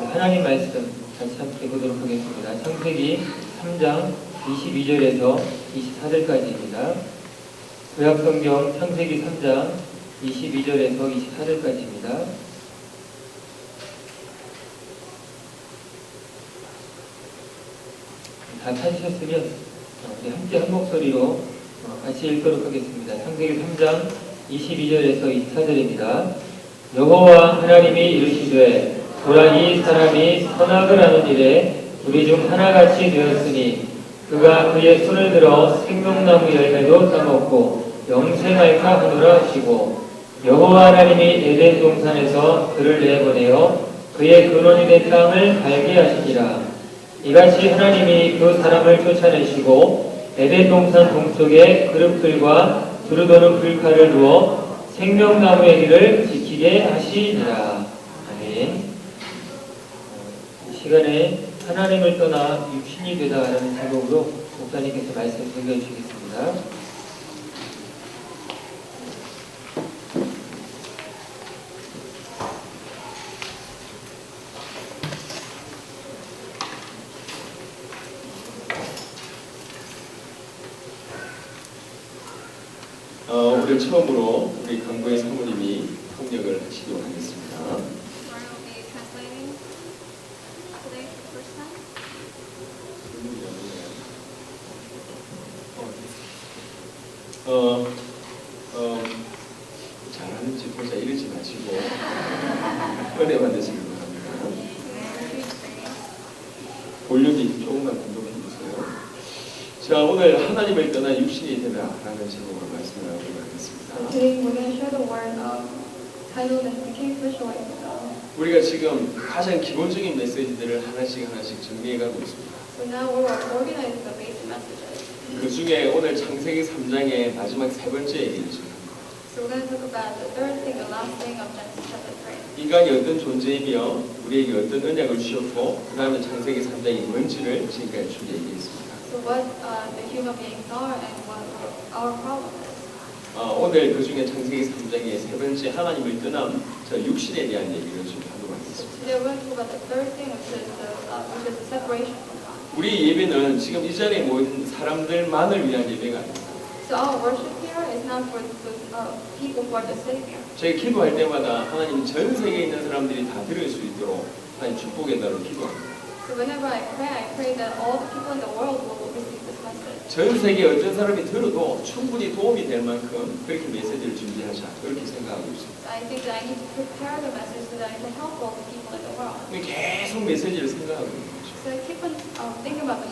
하나님 말씀 같이 함께 보도록 하겠습니다. 창세기 3장 22절에서 24절까지입니다. 구약성경 창세기 3장 22절에서 24절까지입니다. 다 찾으셨으면 우리 함께 한 목소리로 같이 읽도록 하겠습니다. 창세기 3장 22절에서 24절입니다. 여호와 하나님이 이르시되 보라 이 사람이 선악을 하는 일에 우리 중 하나같이 되었으니 그가 그의 손을 들어 생명나무 열매도 따먹고 영생할까 하노라 하시고 여호와 하나님이 에덴 동산에서 그를 내보내어 그의 근원이 된 땅을 갈게 하시니라. 이같이 하나님이 그 사람을 쫓아내시고 에덴 동산 동쪽에 그룹들과 두루도는 불칼을 두어 생명나무의 길을 지키게 하시니라. 아멘. 이 시간에 하나님을 떠나 육신이 되다라는 제목으로 목사님께서 말씀 전해주시겠습니다. 오늘 처음으로 우리 강구의 사모님이 통역을 하시도록 하겠습니다. 잘하는지 보자 이러지 마시고 은혜 받으시길 바랍니다. 볼륨이 조금만 공동해 주세요. 자, 오늘 하나님을 떠나 육신이 되다라는 제목으로 말씀을 하도록 하겠습니다. Today we're going to share the word titled "And Became Flesh Away." 우리가 지금 가장 기본적인 메시지들을 하나씩 정리해가고 있습니다. So now we're organizing the basic messages. 그 중에 오늘 창세기 3장의 마지막 세 번째 얘기를 지금 합니다. So we're going to talk about the third thing, the last thing of Genesis chapter 3. 인간이 어떤 존재이며 우리에게 어떤 언약을 주셨고 그 다음에 창세기 3장이 뭔지를 지금까지 쭉 얘기했습니다. So what the human beings are and what our problem is. 오늘 그 중에 창세기 3장의 세 번째 하나님을 떠남 저 육신에 대한 얘기를 좀 하도록 하겠습니다. Today we're going to talk about the third thing, which is the separation from God. 우리 예배는 지금 이 자리에 모인 사람들만을 위한 예배가 아닙니다. So our worship here is not for the people who are the Savior. 저희 기도할 때마다 하나님 전 세계에 있는 사람들이 다 들을 수 있도록 하나님 축복의 날로 기도합니다. So whenever I pray that all the people in the world will receive this message. 전 세계 어떤 사람이 들어도 충분히 도움이 될 만큼 그렇게 메시지를 준비하자 그렇게 생각하고 있습니다. I think that I need to prepare the message so that I can help all the people in the world. 계속 메시지를 생각하고 있는 거죠. So I keep on thinking about the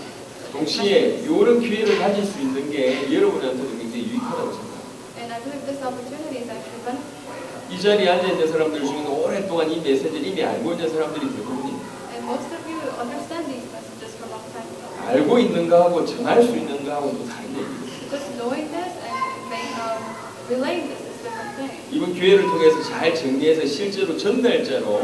동시에 이런 기회를 가질 수 있는 게 여러분한테도 굉장히 유익하다고 생각합니다. And I believe this opportunity is actually beneficial for you. 이 자리에 앉아있는 사람들 중에는 오랫동안 이 메시지를 이미 알고 있는 사람들이 대부분입니다. And most of you understand these messages for a long time ago. 알고 있는 거하고 전할 수 있는 거하고는 또 다른 얘기입니다. Just knowing this and relaying this is different thing. 이번 기회를 통해서 잘 정리해서 실제로 전달자로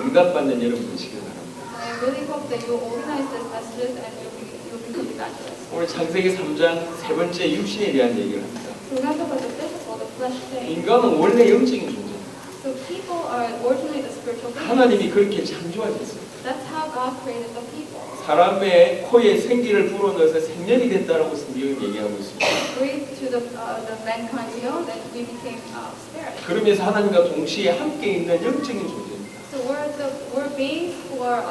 응답받는 여러분 되시길 바랍니다. I really hope that you organize these messages and you'll become evangelists. 오늘 창세기 3장 세 번째 육신에 대한 얘기를 합니다. So we're going to talk about the physical, the flesh thing. 인간은 원래 영적인 존재입니다. So people are originally the spiritual beings. 하나님이 그렇게 창조하셨어요. That's how God created the people. 사람의 코에 생기를 불어넣어서 생년이 됐다라고 성경은 얘기하고 있습니다. Breathed to the mankind's nose and we became spirit. 그러면서 하나님과 동시에 함께 있는 영적인 존재입니다. So we're beings who are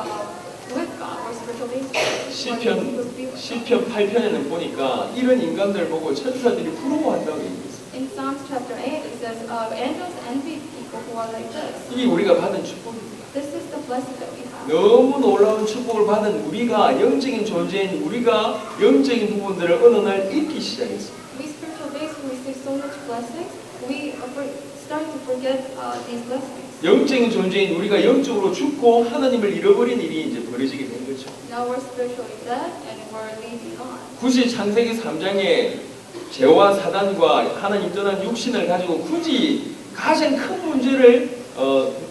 with God, we're spiritual beings. 시편 8편에는 보니까 이런 인간들 보고 천사들이 부러워한다고 얘기했어요. In Psalms chapter 8 it says angels envy people who are like this. 이게 우리가 받은 축복입니다. This is the blessing that we have. 너무 놀라운 축복을 받은 우리가 영적인 존재인 우리가 영적인 부분들을 어느 날 잊기 시작했습니다. We spiritual beings who receive so much blessings, we start to forget these blessings. 영적인 존재인 우리가 영적으로 죽고 하나님을 잃어버린 일이 이제 벌어지게 된 거죠. Now we're spiritually dead and we're leaving God. 굳이 창세기 3장에 죄와 사단과 하나님 떠난 육신을 가지고 굳이 가장 큰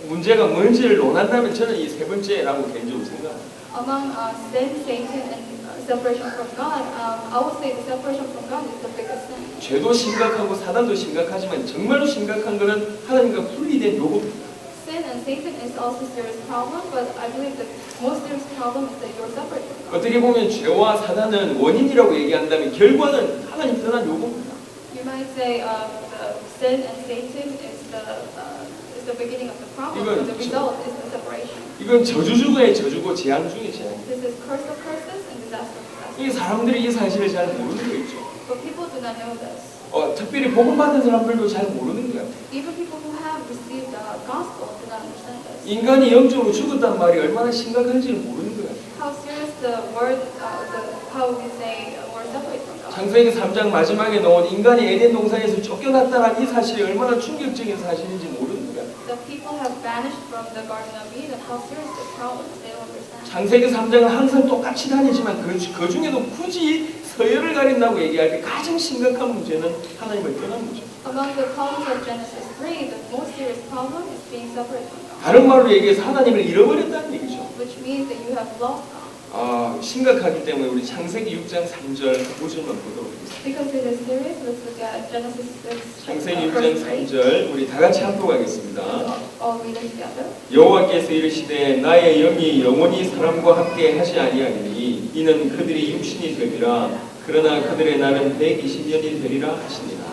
문제가 뭔지를 논한다면 저는 이 세 번째라고 개인적으로 생각합니다. Among sin, Satan, and separation from God, I would say the separation from God is the biggest sin. 죄도 심각하고 사단도 심각하지만 정말로 심각한 것은 하나님과 분리된 요겁입니다. Sin and Satan is also a serious problem, but I believe the most serious problem is that you're separate from God. 어떻게 보면 죄와 사단은 원인이라고 얘기한다면 결과는 하나님 떠난 요구입니다. You might say the sin and Satan is the beginning of the problem, but the result is the separation. 이건 저주 중에 저주고 재앙 중에 재앙. This is curse of curses and disaster of disaster. 이 사람들이 이 사실을 잘 모르는 거 있죠. But people do not know this. 특별히 복음 받은 사람들도 잘 모르는 거야. Even people who have received the gospel do not understand this. 인간이 영적으로 죽었다는 말이 얼마나 심각한지를 모르는 거야. How serious the word, how we say we're separate from God. 창세기 3장 마지막에 나온 인간이 에덴 동산에서 쫓겨났다는 이 사실이 얼마나 충격적인 사실인지 모르는 거야. The people have vanished from the Garden of Eden. How serious the problem is, they don't understand. 창세기 3장은 항상 똑같이 다니지만 그 중에도 굳이 서열을 가린다고 얘기할 때 가장 심각한 문제는 하나님을 떠난 문제. Among the problems of Genesis 3, the most serious problem is being separate from God, 다른 말로 얘기해서 하나님을 잃어버렸다는 얘기죠. which means that you have lost God. 심각하기 때문에 우리 창세기 6장 3절 5절만 보도록 하겠습니다. Because it is serious, let's look at Genesis 6, 창세기 verse 6장 3. 3절 우리 다 같이 합독하겠습니다. All read it together. 여호와께서 이르시되 나의 영이 영원히 사람과 함께 하시 아니하리니 이는 그들이 육신이 되리라 그러나 그들의 날은 120년이 되리라 하시니라.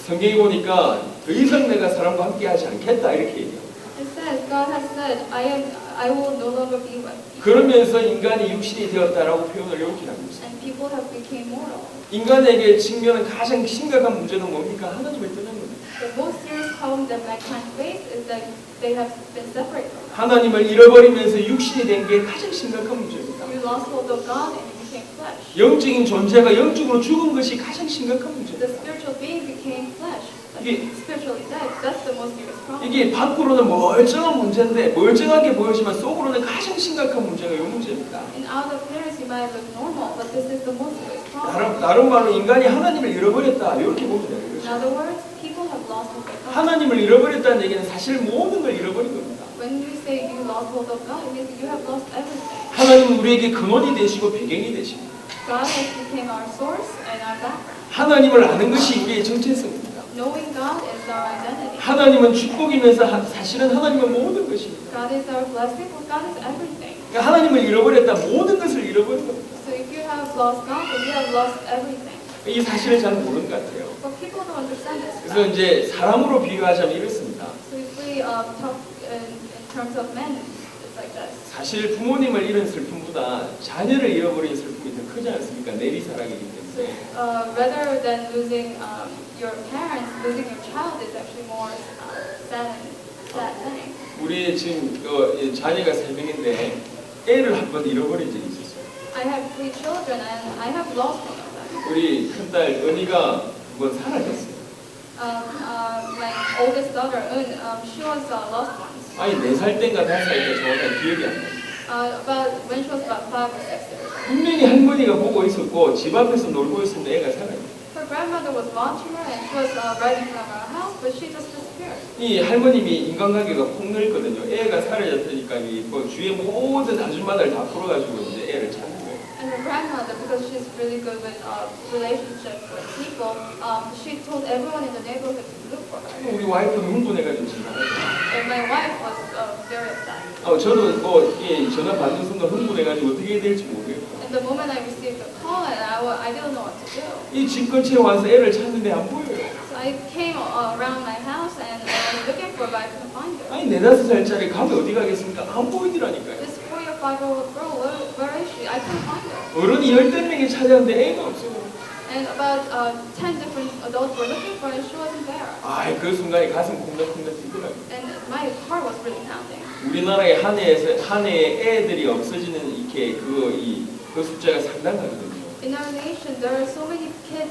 성경에 보니까 더 이상 내가 사람과 함께 하지 않겠다 이렇게 얘기해요. It says, God has said, I will no longer be with you. 그러면서 인간이 육신이 되었다라고 표현을 이렇게 하고 있어요. And people have become mortal. 인간에게 직면한 가장 심각한 문제는 뭡니까? 하나님을 떠난 겁니다. The most serious problem that mankind face is that they have been separated from God. 하나님을 잃어버리면서 육신이 된 게 가장 심각한 문제입니다. You lost hold of God and you became flesh. 영적인 존재가 영적으로 죽은 것이 가장 심각한 The 문제입니다. spiritual being became flesh. 이게- Spiritually dead. That's the most serious problem. 이게 밖으로는 멀쩡한 문제인데 멀쩡하게 보이지만 속으로는 가장 심각한 문제가 이 문제입니다. In outer appearance you might look normal, but this is the most serious problem. 다른 말로 인간이 하나님을 잃어버렸다 이렇게 보면 돼요. In other words, people have lost hold of God. 하나님을 잃어버렸다는 얘기는 사실 모든 걸 잃어버린 겁니다. When you say you lost hold of God, it means you have lost everything. 하나님은 우리에게 근원이 되시고 배경이 되십니다. God has become our source and our background. 하나님을 아는 것이 우리의 정체성입니다. Knowing God is our identity. 하나님은 축복이면서 사실은 하나님은 모든 것입니다. God is our blessing, but God is everything. 그러니까 하나님을 잃어버렸다 모든 것을 잃어버린 겁니다. So if you have lost God, then you have lost everything. 이 사실을 잘 모르는 것 같아요. But people don't understand this. 그래서 이제 사람으로 비교하자면 이렇습니다. So if we talk in terms of men, it's like this. 사실 부모님을 잃은 슬픔보다 자녀를 잃어버린 슬픔이 더 크지 않습니까? 내리사랑이기 때문에. Rather than losing your parents, losing your child is actually more sad thing. 우리 지금 자녀가 3명인데 애를 한 번 잃어버린 적이 있었어요. I have 3 children and I have lost one of them. 우리 큰딸 은희가 한 번 사라졌어요. My oldest daughter, she was lost once. 아니 4살 땐가 5살 때 정확한 기억이 안 나요. But when she was about 5 or 6 years old. 분명히 할머니가 보고 있었고 집 앞에서 놀고 있었는데 애가 사라졌어요. Her grandmother was watching her and she was right in front of our house, but she just disappeared. 이 할머님이 인간관계가 폭넓거든요. 애가 사라졌으니까 뭐 주위에 모든 아줌마들 다 풀어가지고 이제 애를 찾는 거예요. And her grandmother, because she's really good with relationships with people, she told everyone in the neighborhood to look for her. 우리 와이프는 흥분해가지고 전화하죠. And my wife was very upset. 저는 이 전화 받는 순간 흥분해가지고 어떻게 해야 될지 모르겠어요. And the moment I received the call, and I didn't know what to do. 이 집 근처에 와서 애를 찾는데 안 보여요. So I came around my house and I was looking for her, but I couldn't find her. 아니 4-5살짜리 감이 어디 가겠습니까? 안 보이더라니까요. This 4 or 5-year-old girl, where is she? I couldn't find her. 어른이 10명이 찾았는데 애가 없어요. And about 10 different adults were looking for her, and she wasn't there. 그 순간에 가슴 콩닥콩닥 뛰더라고요. And my heart was really pounding. 우리나라의 한 해에 애들이 없어지는 이렇게 그 숫자가 상당하거든요. In our nation, there are so many kids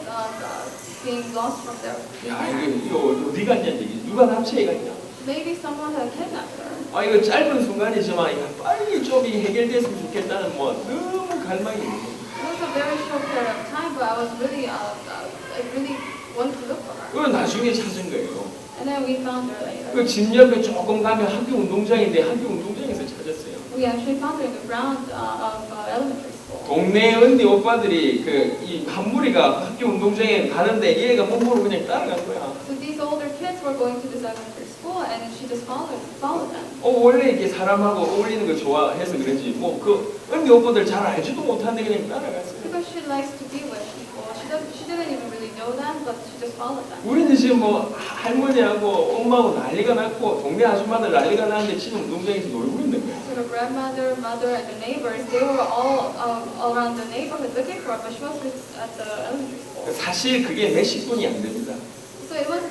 being lost from their 야 parents. 이거 어디 갔냐는 얘기. 누가 납치해 갔냐? Maybe someone had kidnapped her. 이거 짧은 순간이지만 이거 빨리 좀 해결됐으면 좋겠다는 너무 갈망이 있는 거예요. It was a very short period of time, but I was really, I really wanted to look for her. 그걸 나중에 찾은 거예요. And then we found her later. 그 집 옆에 조금 가면 학교 운동장인데 학교 운동장에서 찾았어요. We actually found her in the ground of elementary school. 동네 언니 오빠들이 이 한 무리가 학교 운동장에 가는데 얘가 몸으로 그냥 따라간 거야. So these older kids were going to this elementary school, and she just followed them. 원래 이렇게 사람하고 어울리는 걸 좋아해서 그런지 뭐 그 언니 오빠들 잘 알지도 못하는데 그냥 따라갔어요. Because she likes to be with people. She didn't even really know them, but she just followed them. 우리는 지금 뭐 할머니하고 엄마하고 난리가 났고 동네 아줌마들 난리가 났는데 지금 운동장에서 놀고 있는 거예요. So the grandmother, mother, and the neighbors, they were all around the neighborhood looking for her, but she was at the elementary school. 사실 그게 몇십 분이 안 됩니다. So it was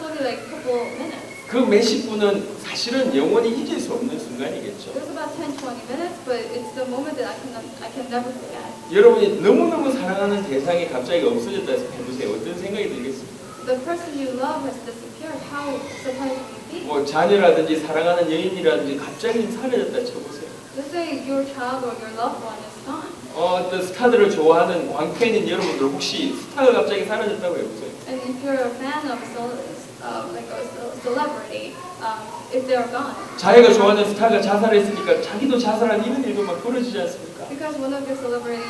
only like a couple minutes. 그 몇십 분은 사실은 영원히 잊을 수 없는 순간이겠죠. It was about 10-20 minutes, but it's the moment that I can never forget. 여러분이 너무너무 사랑하는 대상이 갑자기 없어졌다 해서 해보세요. 어떤 생각이 들겠습니까? The person you love has disappeared. How surprised will you be? 뭐 자녀라든지 사랑하는 여인이라든지 갑자기 사라졌다 쳐보세요. Let's say your child or your loved one is gone. 어떤 스타들을 좋아하는 광팬인 여러분들 혹시 스타가 갑자기 사라졌다고 해보세요. And if you're a fan of like a celebrity, if they're gone. 자기가 좋아하는 스타가 자살했으니까 자기도 자살한 이런 일도 막 벌어지지 않습니까? Because one of your celebrities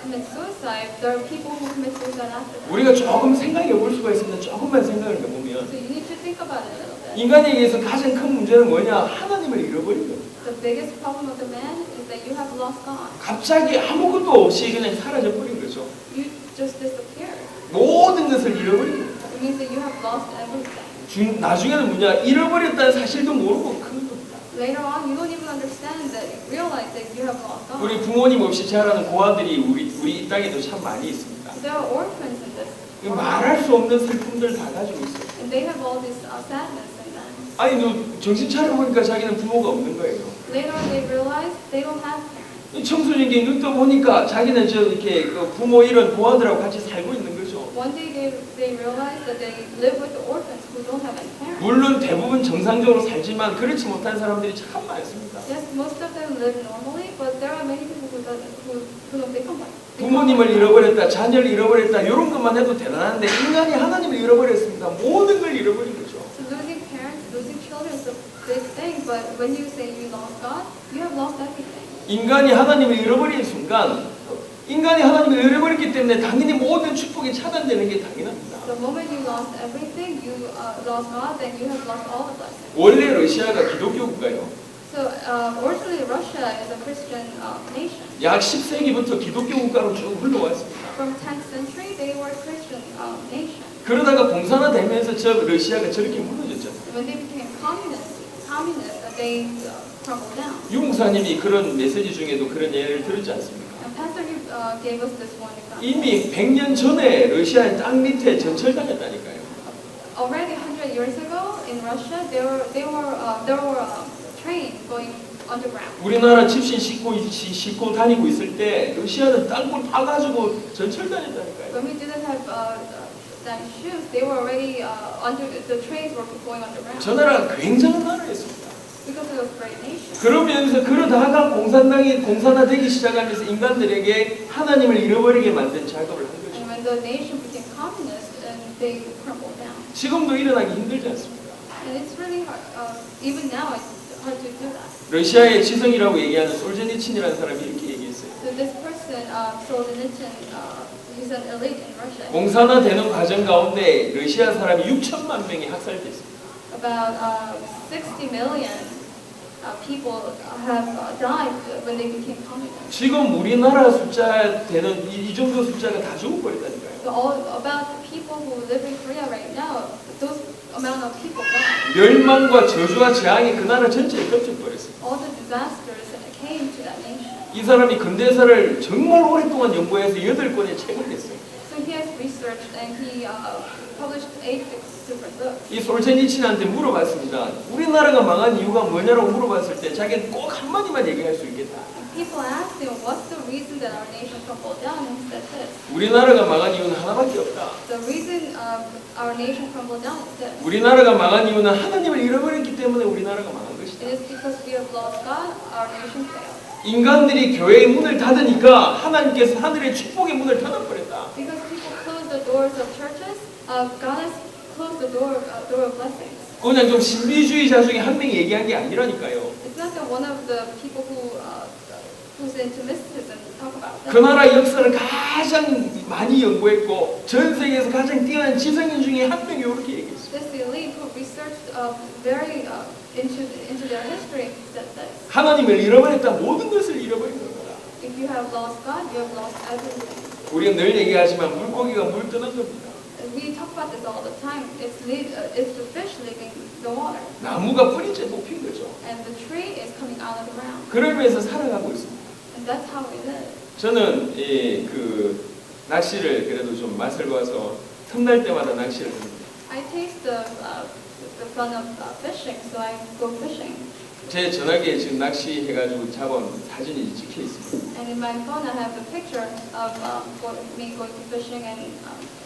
commits suicide, there are people who commit suicide after that. 우리가 조금 생각해 볼 수가 있습니다. 조금만 생각을 해보면 So you need to think about it a little bit. 인간에게서 가장 큰 문제는 뭐냐? 하나님을 잃어버린 겁니다. The biggest problem of the man is that you have lost God. 갑자기 아무것도 없이 그냥 사라져버린 거죠. You just disappeared. 모든 것을 잃어버린 겁니다. It means that you have lost everything. 나중에는 뭐냐? 잃어버렸다는 사실도 모르고 큰 겁니다. Later on, you don't even understand that, realize that you have lost God. 우리 부모님 없이 자라는 고아들이 우리 이 땅에도 참 많이 있습니다. There are orphans in this world, 말할 수 없는 슬픔들 다 가지고 있어요. and they have all this sadness in them. 아니, 너 정신 차려보니까 자기는 부모가 없는 거예요. Later on, they realize they don't have parents. 청소년기 눈 떠보니까 자기는 저 이렇게 그 부모 이런 고아들하고 같이 살고 있는 거죠. One day they realize that they live with the orphans who don't have any parents. 물론 대부분 정상적으로 살지만 그렇지 못한 사람들이 참 많습니다. Yes, most of them live normally, but there are many people who don't become like. 부모님을 잃어버렸다, 자녀를 잃어버렸다 이런 것만 해도 대단한데 인간이 하나님을 잃어버렸습니다. 모든 걸 잃어버린 거죠. So losing parents, losing children is a big thing, but when you say you lost God, you have lost everything. 인간이 하나님을 잃어버린 순간 인간이 하나님을 잃어버렸기 때문에 당연히 모든 축복이 차단되는 게 당연합니다. The moment you lost everything, you lost God, then you have lost all the blessings. 원래 러시아가 기독교 국가예요. So originally Russia is a Christian nation. 약 10세기부터 기독교 국가로 쭉 흘러왔습니다. From 10th century, they were a Christian nation. 그러다가 공산화되면서 저 러시아가 저렇게 무너졌죠. When they became communist, they crumbled down. 유 목사님이 그런 메시지 중에도 그런 예를 들었지 않습니까? And Pastor gave us this one example. 이미 100년 전에 러시아의 땅 밑에 전철당했다니까요. Already 100 years ago in Russia, there were trains going underground. 우리나라 집신 싣고 다니고 있을 때 러시아는 땅굴 파가지고 전철당했다니까요. When we didn't have that shoes, they were already the trains were going underground. 저 나라 굉장한 나라였습니다. Because it was a great nation. 그러면서 그러다가 공산화되기 시작하면서 인간들에게 하나님을 잃어버리게 만든 작업을 한 거죠. And when the nation became communist, and they crumbled down. 지금도 일어나기 힘들지 않습니까? And it's really hard. Even now, it's hard to do that. 러시아의 지성이라고 얘기하는 솔제니친이라는 사람이 이렇게 얘기했어요. So this person, Solzhenitsyn, he's an elite in Russia. 공산화되는 과정 가운데 러시아 사람이 6천만 명이 학살됐습니다. About 60 million people have died when they became communist. 지금 우리나라 숫자 되는 이 정도 숫자가 다 죽어버렸다니까요. So about the people who live in Korea right now, those amount of people died. 멸망과 저주와 재앙이 그 나라 전체에 덮쳐버렸어요. All the disasters came to that nation. 이 사람이 근대사를 정말 오랫동안 연구해서 8권의 책을 냈어요. So he has researched and he published 8 different books. 이 솔제니친한테 물어봤습니다. 우리나라가 망한 이유가 뭐냐라고 물어봤을 때 자기는 꼭 한마디만 얘기할 수 있겠다. People asked him, what's the reason that our nation crumbled down? And he said this. 우리나라가 망한 이유는 하나밖에 없다. The reason our nation crumbled down is this. 우리나라가 망한 이유는 하나님을 잃어버렸기 때문에 우리나라가 망한 것이다. It is because we have lost God, our nation failed. 인간들이 교회의 문을 닫으니까 하나님께서 하늘의 축복의 문을 닫아버렸다. Because people close the doors of churches, God has closed the door of blessings. 그냥 좀 신비주의자 중에 한 명이 얘기한 게 아니라니까요. It's not that one of the people who's into mysticism talk about that. 그 나라 역사를 가장 많이 연구했고 전 세계에서 가장 뛰어난 지성인 중에 한 명이 이렇게 얘기했어요. This elite who researched very into their history said this. 하나님을 잃어버렸다 모든 것을 잃어버린 겁니다. If you have lost God, you have lost everything. 우리가 늘 얘기하지만 물고기가 물 떠난 겁니다. We talk about this all the time. It's the fish living the water, 나무가 뿌린 채 높인 거죠. and the tree is coming out of the ground, 그러면서 살아가고 있습니다. and that's how we live. 저는 그 낚시를 그래도 좀 맛을 봐서 틈날 때마다 낚시를 합니다. I taste the fun of fishing, so I go fishing. 제 전화기에 지금 낚시해가지고 잡은 사진이 찍혀 있습니다. And in my phone, I have the picture of me going to fishing, and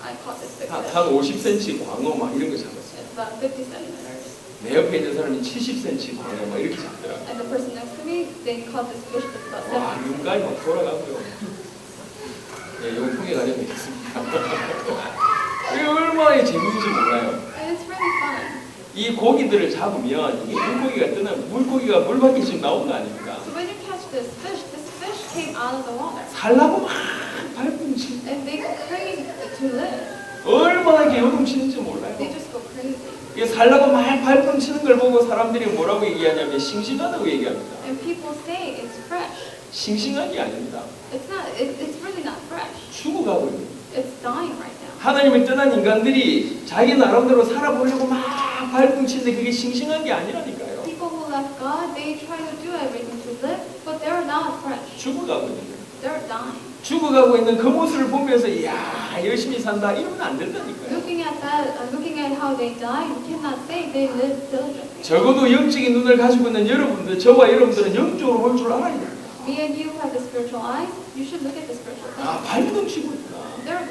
I caught this big fish. 한 50cm 광어 막 이런 거 잡았어요. It's about 50 centimeters. 내 옆에 있는 사람이 70cm 광어 막 이렇게 잡더라고요. And the person next to me, they caught this fish that's about 와, 70. 눈깔이 막 돌아가고요. 예, 용통에 가려야겠습니다. 이게 얼마나 재밌는지 몰라요. And it's really fun. 이 고기들을 잡으면 이게 물고기가 물 밖에 지금 나온 거 아닙니까? So when you catch this fish came out of the water. 살라고 막 밟으면 지 And they go crazy to live. 얼마나 이게 요동치는지 몰라요. They just go crazy. 이게 살라고 막 밟음 치는 걸 보고 사람들이 뭐라고 얘기하냐면 싱싱하다고 얘기합니다. And people say it's fresh. 싱싱한 게 아닙니다. It's not. It's really not fresh. 죽어가고 있는 거예요. It's dying right now. 하나님을 떠난 인간들이 자기 나름대로 살아보려고 막 밟음 치는데 그게 싱싱한 게 아니라니까요. People who left God, they try to do everything to live, but they're not fresh. 죽어가고 있는 거예요. They're dying. 죽어가고 있는 그 모습을 보면서 이야 열심히 산다 이러면 안 된다니까요. Looking at that, looking at how they die, you cannot say they live diligently. 적어도 영적인 눈을 가지고 있는 여러분들, 저와 여러분들은 영적으로 볼 줄 알아야 됩니다. Me and you have the spiritual eyes. You should look at the spiritual 아, things. 발동치고 있구나. They're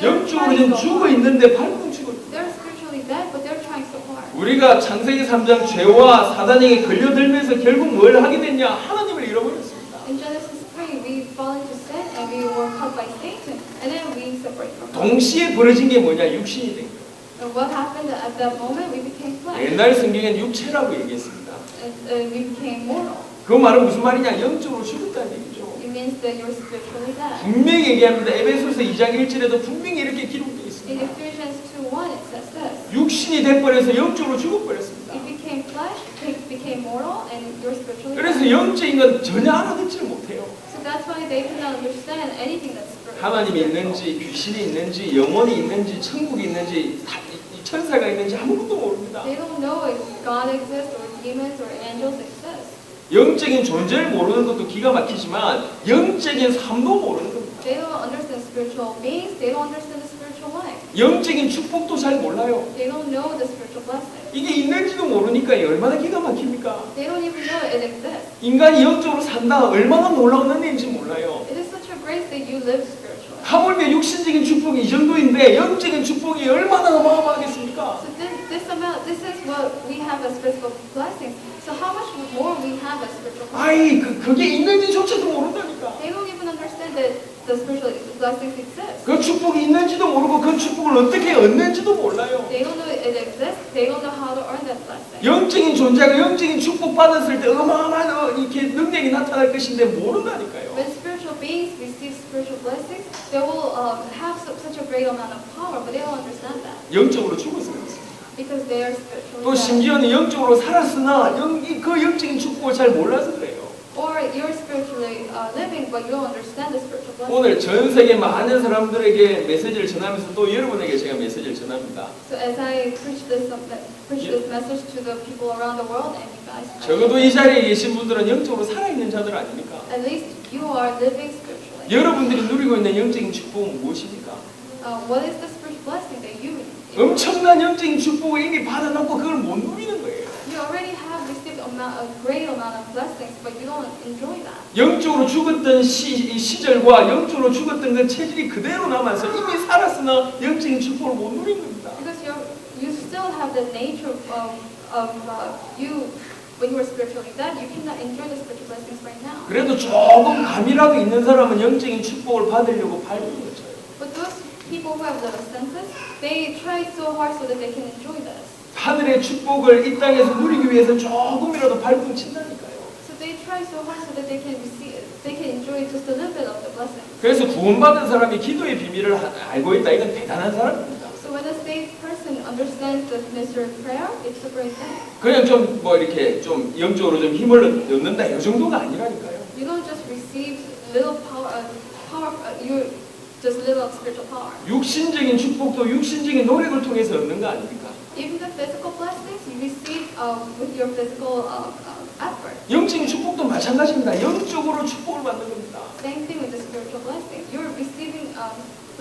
영적으로 trying 지금 so 죽어 hard. 있는데 발동치고 있구나. They're spiritually dead, but they're trying so hard. 우리가 창세기 3장 죄와 사단에게 걸려들면서 결국 뭘 하게 됐냐? 하나님을 잃어버렸습니다. In Genesis 3, we fall into sin and we were caught by Satan, and then we separate from God. 동시에 벌어진 게 뭐냐? 육신이 된 거예요. And what happened at that moment? We became flesh. 옛날 성경엔 육체라고 얘기했습니다. And we became mortal. 그 말은 무슨 말이냐? 영적으로 죽었다는 얘기죠. It means that you're spiritually dead. 분명히 얘기합니다. 에베소서 2장 1절에도 분명히 이렇게 기록되어 In 있습니다. Ephesians 2:1, it says this. 육신이 돼버려서 영적으로 죽어버렸습니다. It became flesh, it became mortal, and you're spiritually 그래서 dead. 영적인 건 전혀 알아듣지를 못해요. So that's why they cannot understand anything that's spiritual. 하나님이 있는지 귀신이 있는지 영혼이 있는지 천국이 있는지 이 천사가 있는지 아무것도 모릅니다. They don't know if God exists or demons or angels exist. 영적인 존재를 모르는 것도 기가 막히지만 영적인 삶도 모르는 겁니다. They don't understand spiritual beings. They don't understand the spiritual life. 영적인 축복도 잘 몰라요. They don't know the spiritual blessing. 이게 있는지도 모르니까 얼마나 기가 막힙니까? They don't even know it exists. 인간이 영적으로 산다 얼마나 놀라운 은혜인지 몰라요. It is such a grace that you live spiritually. 하물며 육신적인 축복이 이 정도인데 영적인 축복이 얼마나 어마어마하겠습니까? So this is what we have as physical blessings. So how much more we have as spiritual blessings? 아이 그게 있는지조차도 모른다니까. They don't even understand that the spiritual blessings exist. 그 축복이 있는지도 모르고 그 축복을 어떻게 얻는지도 몰라요. They don't know it exists. They don't know how to earn that blessing. 영적인 존재가 영적인 축복 받았을 때 어마어마한 이렇게 능력이 나타날 것인데 모른다니까요. When spiritual beings receive spiritual blessings, they will have such a great amount of power, but they don't understand that 영적으로 죽었을 것입니다. because they are spiritually 또 dead. 심지어는 영적으로 살았으나 그 영적인 축복을 잘 몰라서 그래요. Or you're spiritually living, but you don't understand the spiritual blessing. 오늘 전 세계 많은 사람들에게 메시지를 전하면서 또 여러분에게 제가 메시지를 전합니다. So as I preach this message to the people around the world and you guys, 적어도 이 자리에 계신 분들은 영적으로 살아있는 자들 아닙니까? at least you are living spiritually. 여러분들이 누리고 있는 영적인 축복은 무엇입니까? What is the spiritual blessing that you 엄청난 영적인 축복을 이미 받아놓고 그걸 못 누리는 거예요. You already have received a great amount of blessings, but you don't enjoy that. 영적으로 죽었던 시절과 영적으로 죽었던 그 체질이 그대로 남아서 이미 살았으나 영적인 축복을 못 누린 겁니다. Because you still have the nature of you when you were spiritually dead. You cannot enjoy the spiritual blessings right now. 그래도 조금 감이라도 있는 사람은 영적인 축복을 받으려고 밟는 거죠. But those people who have the senses, they try so hard so that they can enjoy this. 하늘의 축복을 이 땅에서 누리기 위해서 조금이라도 밟고 친다니까요. So they try so hard so that they can enjoy just a little bit of the blessing. 그래서 구원받은 사람이 기도의 비밀을 알고 있다. 이건 대단한 사람입니다. So when a saved person understands the mystery of prayer, it's a great thing. 그냥 좀 뭐 이렇게 좀 영적으로 좀 힘을 얻는다 이 정도가 아니라니까요. You don't just receive little you just little spiritual power. 육신적인 축복도 육신적인 노력을 통해서 얻는 거 아닙니까? Even the physical blessings you receive with your physical effort. 영적인 축복도 마찬가지입니다. 영적으로 축복을 받는 겁니다. Same thing with the spiritual blessings. You're receiving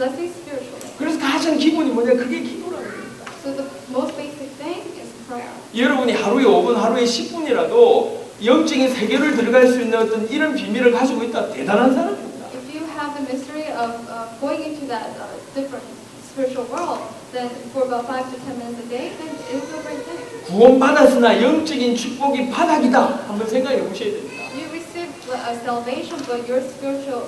blessings spiritually. 그래서 가장 기본이 뭐냐? 그게 기도라는 겁니다. So the most basic thing is prayer. 여러분이 하루에 5분, 하루에 10분이라도 영적인 세계를 들어갈 수 있는 어떤 이런 비밀을 가지고 있다. 대단한 사람입니다. If you have the mystery of going into that different spiritual world, then for about 5 to 10 minutes a day, then it's a great thing. 구원받았으나 영적인 축복이 바닥이다. 한번 생각해 보셔야 됩니다. You receive salvation, but your spiritual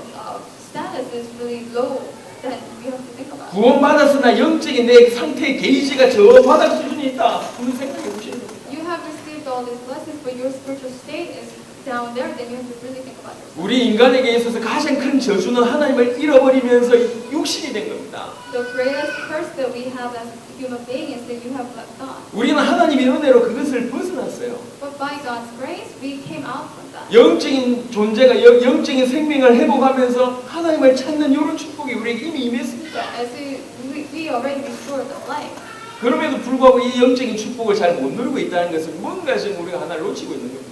status is really low. Then you have to think about it. 구원받았으나 영적인 내 상태의 게이지가 저 바닥 수준에 있다. 한번 생각해 보셔야 됩니다. You have received all these blessings, but your spiritual state is down there. Then you have to really think about it. 우리 인간에게 있어서 가장 큰 저주는 하나님을 잃어버리면서 육신이 된 겁니다. The greatest curse that we have as a human being is that you have left God. 우리는 하나님의 은혜로 그것을 벗어났어요. But by God's grace, we came out from that. 영적인 존재가 영적인 생명을 회복하면서 하나님을 찾는 이런 축복이 우리에게 이미 임했습니다. As we already restored the life. 그럼에도 불구하고 이 영적인 축복을 잘 못 누리고 있다는 것은 뭔가 지금 우리가 하나를 놓치고 있는 겁니다.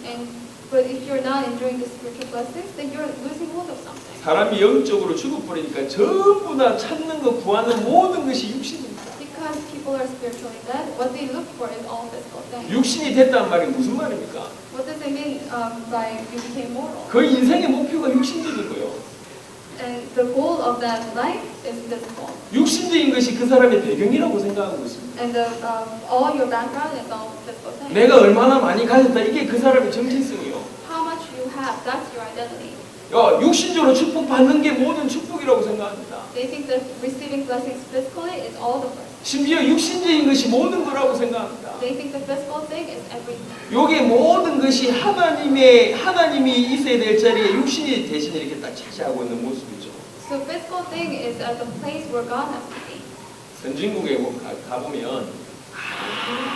But if you're not enjoying the spiritual blessings, then you're losing hold of something. 사람이 영적으로 죽어버리니까 전부 다 찾는 것, 구하는 모든 것이 육신입니다. Because people are spiritually dead, what they look for is all physical things. 육신이 됐다는 말이 무슨 말입니까? What does it mean by you became mortal? 그 인생의 목표가 육신적인 거예요. And the goal of that life is physical. 육신적인 것이 그 사람의 배경이라고 생각하고 있습니다. And all your background is all physical things. 내가 얼마나 많이 가졌다 이게 그 사람의 정체성이요. How much you have, that's your identity. 육신적으로 축복받는 게 모든 축복이라고 생각합니다. They think that receiving blessings physically is all the blessings. 심지어 육신적인 것이 모든 거라고 생각합니다. They think the physical thing is everything. 여기 모든 것이 하나님이 있어야 될 자리에 육신이 대신 이렇게 딱 차지하고 있는 모습이죠. So physical thing is at the place where God has to be. 선진국에 가보면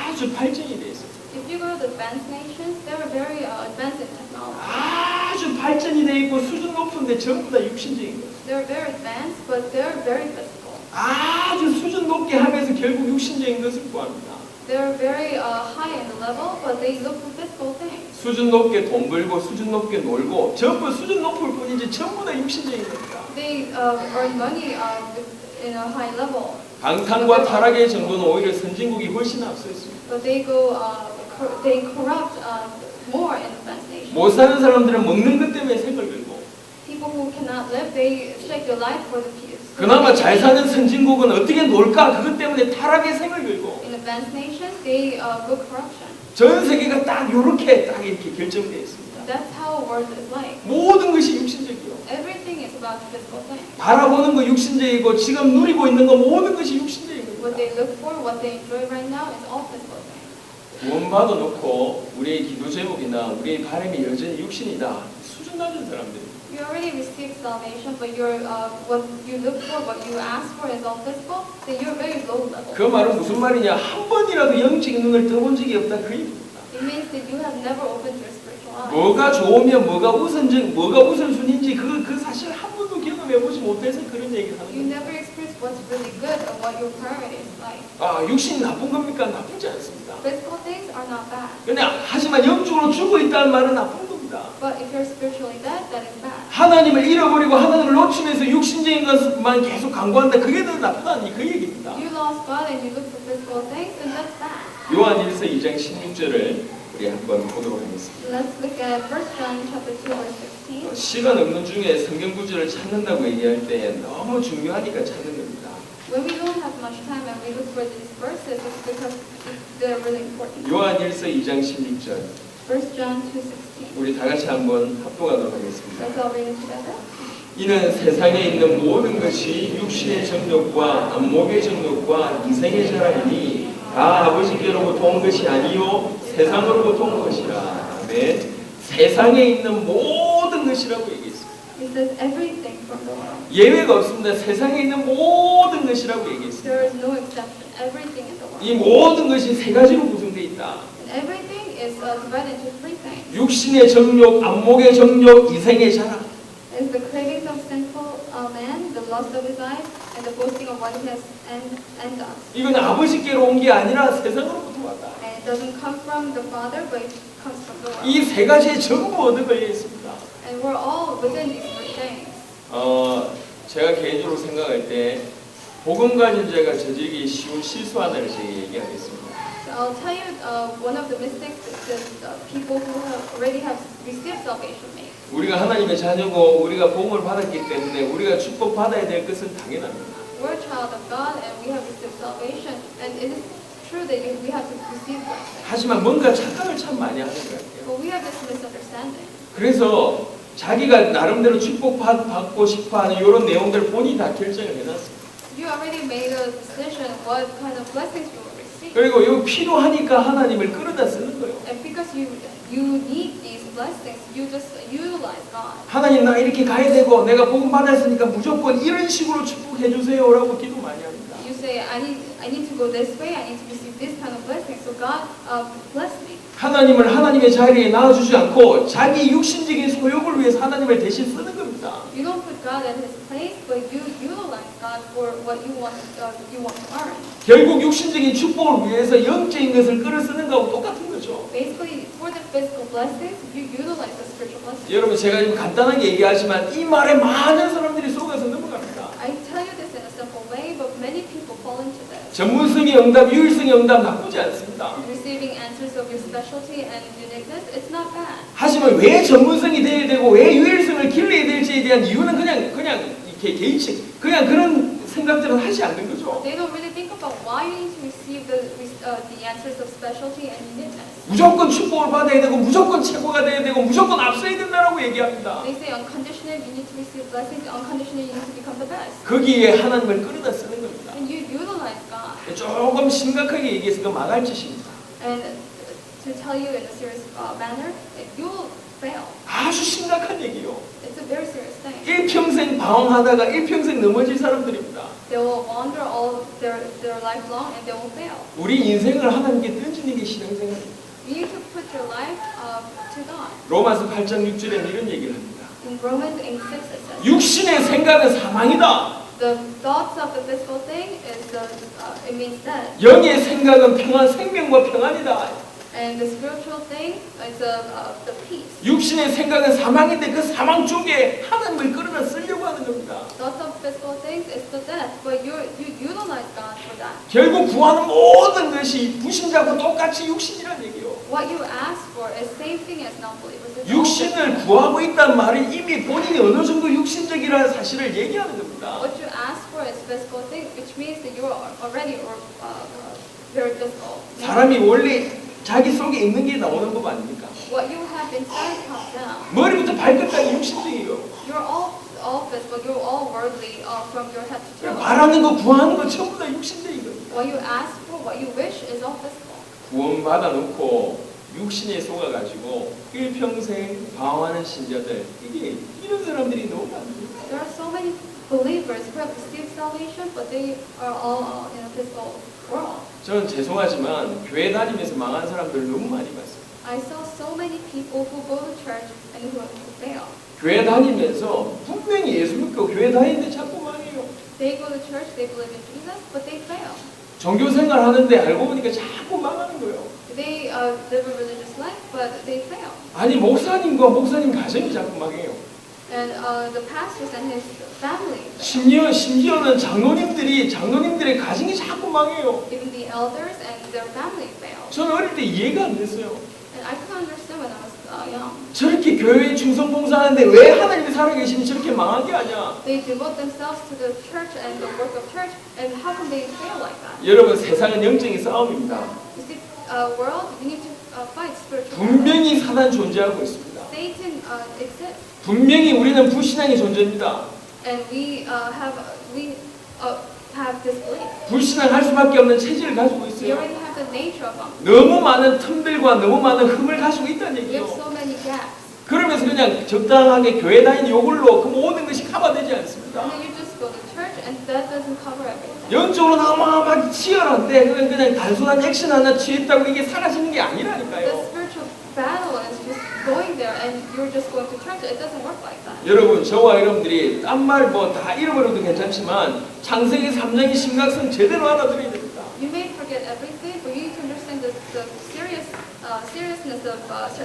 아주 발전이 돼 있어요. If you go to the advanced nations, they are very advanced in technology. 아주 발전이 돼 있고 수준 높은데 전부 다 육신적인 거예요. They are very advanced, but they are very physical. 아주 수준 높게 하면서 결국 육신적인 것을 구합니다. They are very high in the level, but they look for physical things. 수준 높게 돈 벌고 수준 높게 놀고 전부 수준 높을 뿐이지 전부 다 육신적인 겁니다. They earn money in a high level. 방탕과 타락의 정도는 오히려 선진국이 훨씬 앞서 있습니다. But they corrupt more in advanced nations. 못 사는 사람들은 먹는 것 때문에 생을 걸고 People who cannot live, they stake their life for the peace. 그나마 잘 사는 선진국은 어떻게 놀까 그것 때문에 타락의 생을 걸고 In advanced nations, they go corruption. 전 세계가 딱 이렇게 결정되어 있습니다. That's how a world is like. 모든 것이 육신적이요. Everything is about physical things. 바라보는 거 육신적이고 지금 누리고 있는 거 모든 것이 육신적인 What 겁니다. they look for, what they enjoy right now is all physical things. 구원받아 놓고 우리의 기도 제목이나 우리의 바람이 여전히 육신이다. 수준 낮은 사람들입니다. You already received salvation, but what you look for, what you ask for is all physical, then you're very low level. 그 말은 무슨 말이냐? 한 번이라도 영적인 눈을 떠본 적이 없다 그 얘기입니다. It means that you have never opened your spiritual eyes. 뭐가 좋으면 뭐가 우선순위인지 그 사실 한 번도 경험해보지 못해서 그런 얘기를 하는 You 거예요. never experience what's really good or what your priority is like. 육신이 나쁜 겁니까? 나쁘지 않습니다. Physical things are not bad. 하지만 영적으로 죽어 있다는 말은 나쁜 겁니다. But if you're spiritually dead, that is bad. 하나님을 잃어버리고 하나님을 놓치면서 육신적인 것만 계속 강구한다. 그게 더 나쁘다니 그 얘기입니다. You lost God and you look for physical things, then that's bad. 요한일서 2장 16절을 우리 한번 보도록 하겠습니다. Let's look at 1 John chapter 2 verse 16. 시간 없는 중에 성경 구절을 찾는다고 얘기할 때 너무 중요하니까 찾는 겁니다. When we don't have much time and we look for these verses, it's because they're really important. 요한일서 2장 16절 1 John 2:16. 우리 다 같이 한번 합독하도록 하겠습니다. Let's all read it together. 이는 세상에 있는 모든 것이 육신의 정욕과 안목의 정욕과 이생의 자랑이니 다 아버지께로부터 온 것이 아니요 세상으로부터 온 것이라. 아멘. 세상에 있는 모든 것이라고 얘기했습니다. It says everything from the world. 예외가 없습니다. 세상에 있는 모든 것이라고 얘기했습니다. There is no exception. everything in the world. 이 모든 것이 세 가지로 구성되어 있다. And everything is divided into three things. 육신의 정욕, 안목의 정욕, 이생의 자랑. It's the cravings of sinful man, the lust of his eyes, and the boasting of what he has and does. 이건 아버지께로 온 게 아니라 세상으로부터 왔다. And it doesn't come from the Father, but it comes from the world. 이 세 가지에 전부 얻어 걸려 있습니다. And we're all within these three things. 제가 개인적으로 생각할 때 복음 가진 자가 저지르기 쉬운 실수 하나를 제가 얘기하겠습니다. So I'll tell you one of the mistakes that people who already have received salvation make. 우리가 하나님의 자녀고 우리가 복음을 받았기 때문에 우리가 축복 받아야 될 것은 당연합니다. We're a child of God and we have received salvation, and it is true that we have to receive blessing. 하지만 뭔가 착각을 참 많이 하는 것 같아요. But we have this misunderstanding. 그래서 자기가 나름대로 축복 받고 싶어하는 이런 내용들 본인이 다 결정을 해놨습니다. You already made a decision what kind of blessings you will receive. 그리고 이거 필요하니까 하나님을 끌어다 쓰는 거예요. And because you need these blessings, you just utilize God. 하나님 나 이렇게 가야 되고 내가 복음 받았으니까 무조건 이런 식으로 축복해 주세요라고 기도 많이 합니다. You say, I need to go this way, I need to receive this kind of blessing, so God bless me. 하나님을 하나님의 자리에 놔주지 않고 자기 육신적인 소욕을 위해서 하나님을 대신 쓰는 겁니다. You don't put God at His place, but you utilize God for what you want to earn. 결국 육신적인 축복을 위해서 영적인 것을 끌어 쓰는 거하고 똑같은 거죠. Basically, for the physical blessings, you utilize the spiritual blessings. 여러분 제가 지금 간단하게 얘기하지만 이 말에 많은 사람들이 속아서 넘어갑니다. I tell you this in a simple way, but many people fall into this. 전문성의 응답, 유일성의 응답 나쁘지 않습니다. Receiving answers of your specialty and uniqueness, it's not bad. 하지만 왜 전문성이 돼야 되고 왜 유일성을 길러야 될지에 대한 이유는 그냥 이렇게 개인식 그냥 그런 생각들은 하지 않는 거죠. They don't really think about why you need to receive the answers of specialty and uniqueness. 무조건 축복을 받아야 되고 무조건 최고가 돼야 되고 무조건 앞서야 된다라고 얘기합니다. They say unconditionally you need to receive blessings, unconditionally you need to become the best. 거기에 하나님을 끌어다 쓰는 겁니다. And you utilize God. 조금 심각하게 얘기해서 그 망할 짓입니다. And to tell you in a serious manner, you'll fail. 아주 심각한 얘기요. It's a very serious thing. 일평생 방황하다가 일평생 넘어질 사람들입니다. They will wander all their life long and they will fail. 우리 인생을 하나님께 던지는 게 신앙생활입니다. You need to put your life to God. 로마서 8장 6절에 이런 얘기를 합니다. In Romans 8:6 it says, 육신의 생각은 사망이다. the thoughts of the physical thing is it means death, 영의 생각은 평안, 생명과 평안이다. and the spiritual thing is the peace. 육신의 생각은 사망인데 그 사망 쪽에 하나님을 끌어다 쓰려고 하는 겁니다. Thoughts of physical things is the death, but you utilize God for that. 결국 구하는 모든 것이 불신자고 똑같이 육신이라는 얘기요. What you ask for is same thing as non-believers. It's all 육신을 구하고 있다는 말이 이미 본인이 어느 정도 육신적이라는 사실을 얘기하는 겁니다. what you ask for is physical thing, which means that you are already very physical. 사람이 원래 자기 속에 있는 게 나오는 법 아닙니까? What you have inside comes down. 머리부터 발끝까지 육신적이에요. You're all physical. You're all worldly from your head to toe. 바라는 거 구하는 거 전부 다 육신적인 겁니다. What you ask for, what you wish, is all physical. 구원 받아놓고 육신에 속아가지고 일평생 방황하는 신자들 이런 사람들이 너무 많습니다. There are so many believers who have received salvation, but they are all in a physical world. 저는 죄송하지만 교회 다니면서 망한 사람들 너무 많이 봤어요. I saw so many people who go to church and who fail. 교회 다니면서 분명히 예수 믿고 교회 다니는데 자꾸 망해요. They go to church, they believe in Jesus, but they fail. 종교 생활 하는데 알고 보니까 자꾸 망하는 거예요. They live a religious life, but they fail. 아니 목사님과 목사님 가정이 자꾸 망해요. And the pastors and his family fail. 심지어는 장로님들의 가정이 자꾸 망해요. Even the elders and their family fail. 저는 어릴 때 이해가 안 됐어요. And I couldn't understand when I was young. 저렇게 교회에 충성 봉사하는데 왜 하나님이 살아계시니 저렇게 망하게 하냐? They devote themselves to the church and the work of church, and how can they fail like that? 여러분 세상은 영적인 싸움입니다. You see, world, you need to fight spiritual. 분명히 사단 존재하고 있습니다. Satan exists, 분명히 우리는 불신앙의 존재입니다. and we have disbelief. 불신앙할 수밖에 없는 체질을 가지고 We 있어요. already have the nature of them. 너무 많은 틈들과 너무 많은 흠을 가지고 있다는 We have 얘기예요. so many gaps, 그러면서 그냥 적당하게 교회 다니는 요걸로 그 모든 것이 커버되지 않습니다. and then you just go to church and that doesn't cover everything. 영적으로 너무 막 치열한데 그냥 단순한 액션 하나 취했다고 이게 사라지는 게 The 아니라니까요. spiritual battle is just going there and you're just going to church. It doesn't work like that. 여러분, 저와 여러분들이 딴 말 뭐 다 잃어버려도 괜찮지만 창세기 3장의 심각성 제대로 알아들어야 됩니다. You may forget everything, but you need to understand the seriousness of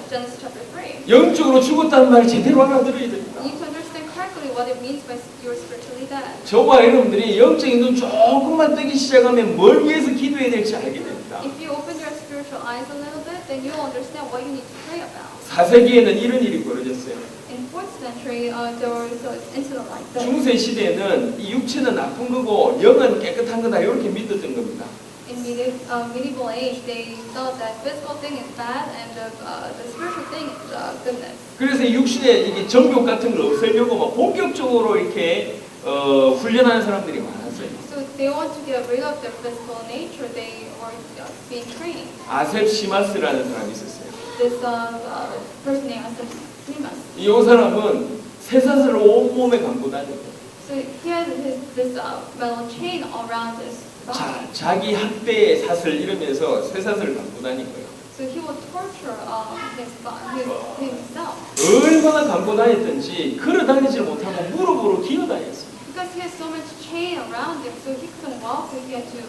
Genesis chapter 3. 영적으로 죽었다는 말 제대로 알아들어야 됩니다. You need to understand correctly what it means by you're spiritually dead. 저와 여러분들이 영적인 눈 조금만 뜨기 시작하면 뭘 위해서 기도해야 될지 알게 됩니다. If you open your spiritual eyes a little bit, then you'll understand what you need to pray about. 4세기에는 이런 일이 벌어졌어요. In 4th century, there was an incident like this. 중세 시대에는 이 육체는 나쁜 거고 영은 깨끗한 거다 이렇게 믿었던 겁니다. In medieval age, they thought that physical thing is bad and the spiritual thing is goodness. 그래서 육신의 이게 정욕 같은 걸 없애려고 막 본격적으로 이렇게 훈련하는 사람들이 많았어요. So they want to get rid of their physical nature. They were being trained. 아셉 시마스라는 사람이 있었어요. This person named Asaphimas. 이 사람은 쇠사슬을 온 몸에 감고 다녔고 So he had this metal chain around his body. 자기 학대의 사슬 이러면서 쇠사슬을 감고 다닌 거예요. So he would torture himself. 얼마나 감고 다녔던지 걸어 다니질 못하고 무릎으로 기어 다녔어요. Because he had so much chain around him, so he couldn't walk, so he had to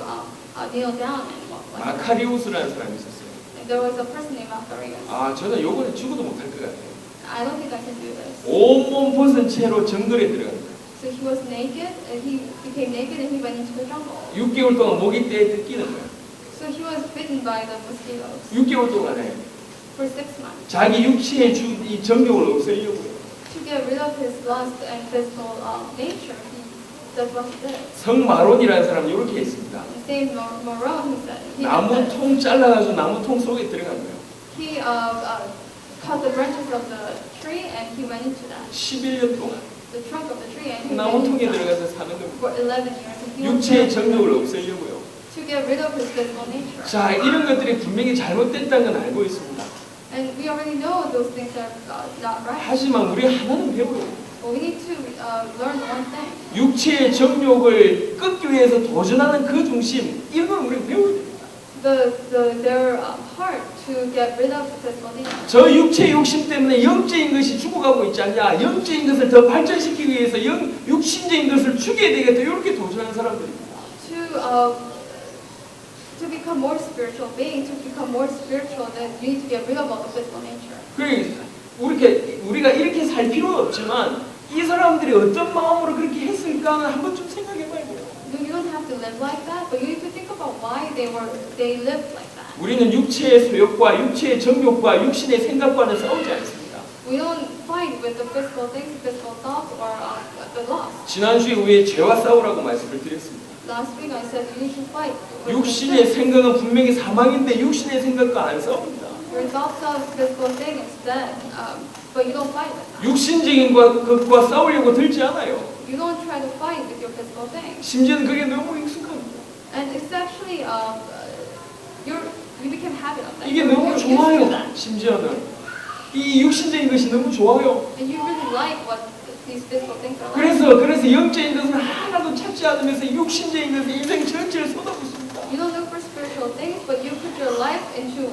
kneel down and walk like that. 마카리우스라는 사람이 있었어요. And there was a person named Macarius. 저는 요거는 죽어도 못할 것 같아요. I don't think I can do this. 온몸 벗은 채로 정글에 들어갑니다. So he was naked, and he became naked, and he went into the jungle. 6개월 동안 목이 떼 뜯기는 거예요. So he was bitten by the mosquitoes 6개월 동안에 for 6 months. 자기 육체의 이 정욕을 없애려고요. To get rid of his lust and physical nature, that's what he did. 성마론이라는 사람이 이렇게 했습니다. The same Morone, he said. He did 나무 that. 통 잘라가지고 나무 통 속에 들어간 거예요. He cut the branches of the tree and he went into that. 11년 동안 The trunk of the tree and he 나무 went 통에 into that 들어가서 사는 겁니다. for 11 years. And he was 육체의 there 정욕을 없애려고요. to get rid of his physical nature. 자, 이런 것들이 분명히 잘못됐다는 건 알고 있습니다. And we already know those things are not right. 하지만 우리 하나는 배워요. But we need to learn one thing. 육체의 정욕을 끊기 위해서 도전하는 그 중심, 이런 걸 우리가 배워야 됩니다. Their heart to get rid of the physical nature. 저 육체의 욕심 때문에 영적인 것이 죽어가고 있지 않냐? 영적인 것을 더 발전시키기 위해서 육신적인 것을 죽여야 되겠다. 이렇게 도전하는 사람들입니다. To become more spiritual being, to become more spiritual, then you need to get rid of all the physical nature. 우리가 이렇게 살 필요는 없지만 이 사람들이 어떤 마음으로 그렇게 했을까는 한번 좀 생각해봐야 돼요. You don't have to live like that, but you need to think about why they lived like that. 우리는 육체의 소욕과 육체의 정욕과 육신의 생각과는 싸우지 않습니다. We don't fight with the physical things, physical thoughts, or the lust. 지난주에 우리의 죄와 싸우라고 말씀을 드렸습니다. Last week I said you need to fight with 육신의 the sin. 생각은 분명히 사망인데 육신의 생각과 안 싸웁니다. Your thoughts of physical thing is dead, but you don't fight with that. 육신적인 것과 싸우려고 들지 않아요. You don't try to fight with your physical things. 심지어는 그게 너무 익숙합니다. And it's actually, you became habit of that. 이게 You're 너무 used to 좋아요. that. 심지어는 이 육신적인 것이 너무 좋아요. And you really like what these physical things are like. 그래서 영적인 것은 하나도 찾지 않으면서 육신적인 것에 인생 전체를 쏟아붓습니다. You don't look for spiritual things, but you put your life into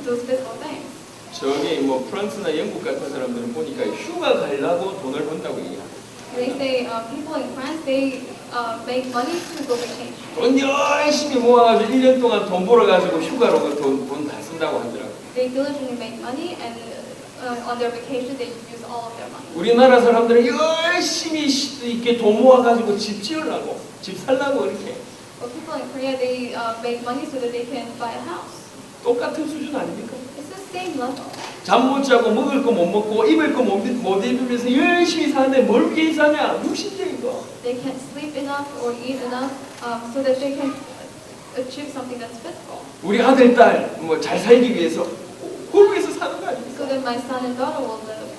those physical things. 저기 뭐 프랑스나 영국 같은 사람들은 보니까 휴가 가려고 돈을 번다고 얘기합니다. They say people in France, they make money to go vacation. 돈 열심히 모아가지고 1년 동안 돈 벌어가지고 휴가로 돈 다 쓴다고 하더라고요. They diligently make money, and on their vacation they use all of their money. 우리나라 사람들은 열심히 이렇게 돈 모아가지고 집 지으려고, 집 살려고 이렇게. But people in Korea, they make money so that they can buy a house. 똑같은 수준 아닙니까? It's the same level. 잠 못 자고 먹을 거 못 먹고 입을 거 못 입으면서 열심히 사는데 뭘 위해 사냐? 육신적인 거. They can't sleep enough or eat enough so that they can achieve something that's physical. 우리 아들, 딸 뭐 잘 살기 위해서 그걸 위해서 사는 거 아닙니까? So that my son and daughter will live